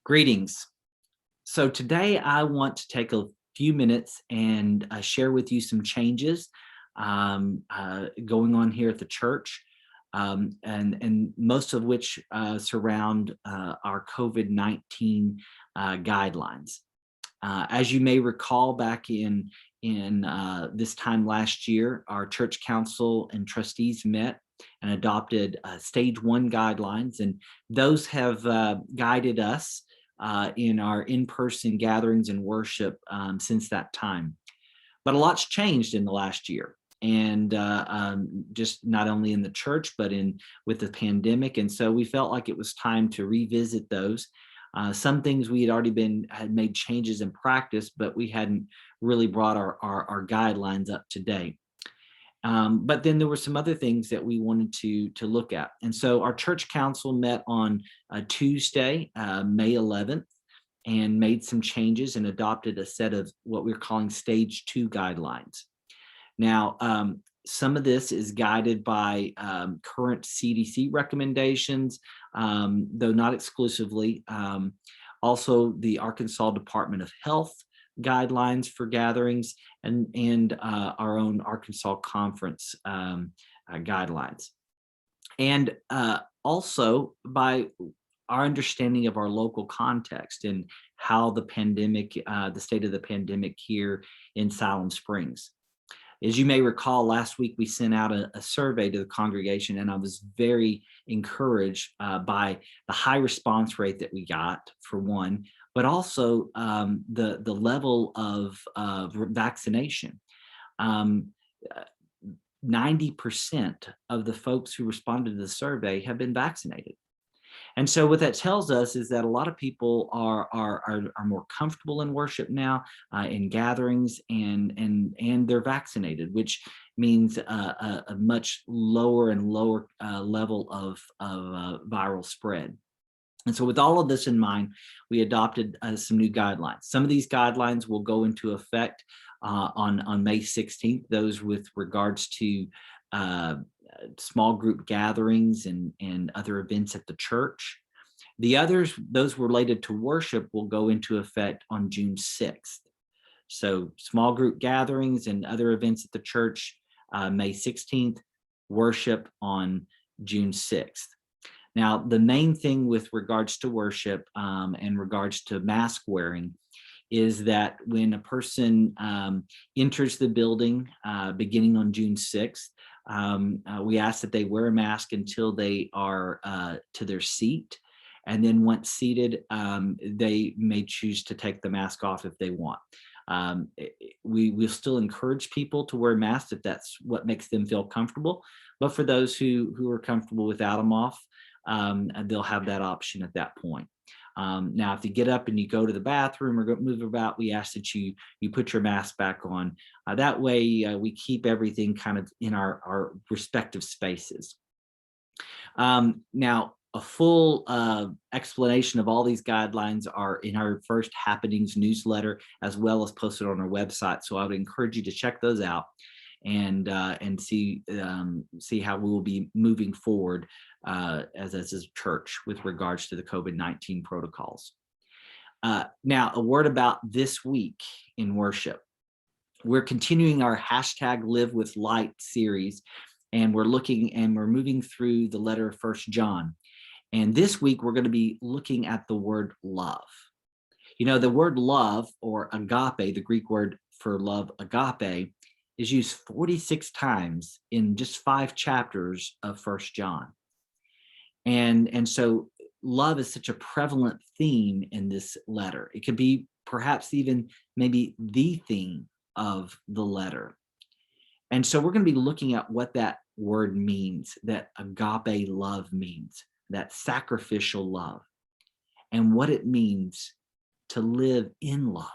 Greetings. So today I want to take a few minutes and share with you some changes going on here at the church, and most of which surround our COVID-19 guidelines. As you may recall, back in this time last year, our church council and trustees met and adopted stage one guidelines, and those have guided us in our in-person gatherings and worship since that time. But a lot's changed in the last year, and just not only in the church, but in with the pandemic. And so we felt like it was time to revisit those. Some things we had made changes in practice, but we hadn't really brought our guidelines up to date. But then there were some other things that we wanted to look at. And so our church council met on Tuesday, May 11th, and made some changes and adopted a set of what we're calling stage two guidelines. Now, some of this is guided by current CDC recommendations, though not exclusively. Also, the Arkansas Department of Health guidelines for gatherings, and our own Arkansas Conference guidelines. And also by our understanding of our local context and how the state of the pandemic here in Siloam Springs. As you may recall, last week we sent out a survey to the congregation, and I was very encouraged by the high response rate that we got, for one, but also the level of vaccination. 90% of the folks who responded to the survey have been vaccinated. And so what that tells us is that a lot of people are more comfortable in worship now, in gatherings, and they're vaccinated, which means a much lower and lower level of viral spread. And so with all of this in mind, we adopted some new guidelines. Some of these guidelines will go into effect on May 16th, those with regards to small group gatherings and other events at the church. The others, those related to worship, will go into effect on June 6th. So small group gatherings and other events at the church, May 16th, worship on June 6th. Now, the main thing with regards to worship and regards to mask wearing is that when a person enters the building beginning on June 6th, we ask that they wear a mask until they are to their seat. And then once seated, they may choose to take the mask off if they want. We still encourage people to wear masks if that's what makes them feel comfortable. But for those who are comfortable without them off, they'll have that option at that point. Now, if you get up and you go to the bathroom or move about, we ask that you put your mask back on. That way, we keep everything kind of in our respective spaces. Now, a full explanation of all these guidelines are in our First Happenings newsletter, as well as posted on our website. So I would encourage you to check those out and see how we will be moving forward as a church with regards to the COVID-19 protocols. Now, a word about this week in worship. We're continuing our #LiveWithLight series, and we're moving through the letter of 1 John. And this week, we're going to be looking at the word love. You know, the word love, or agape, the Greek word for love, agape, is used 46 times in just 5 chapters of 1 John. And so love is such a prevalent theme in this letter. It could be perhaps even maybe the theme of the letter. And so we're going to be looking at what that word means, that agape love means, that sacrificial love, and what it means to live in love.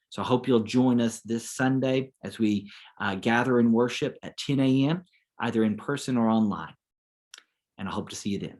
So I hope you'll join us this Sunday as we gather in worship at 10 a.m., either in person or online. And I hope to see you then.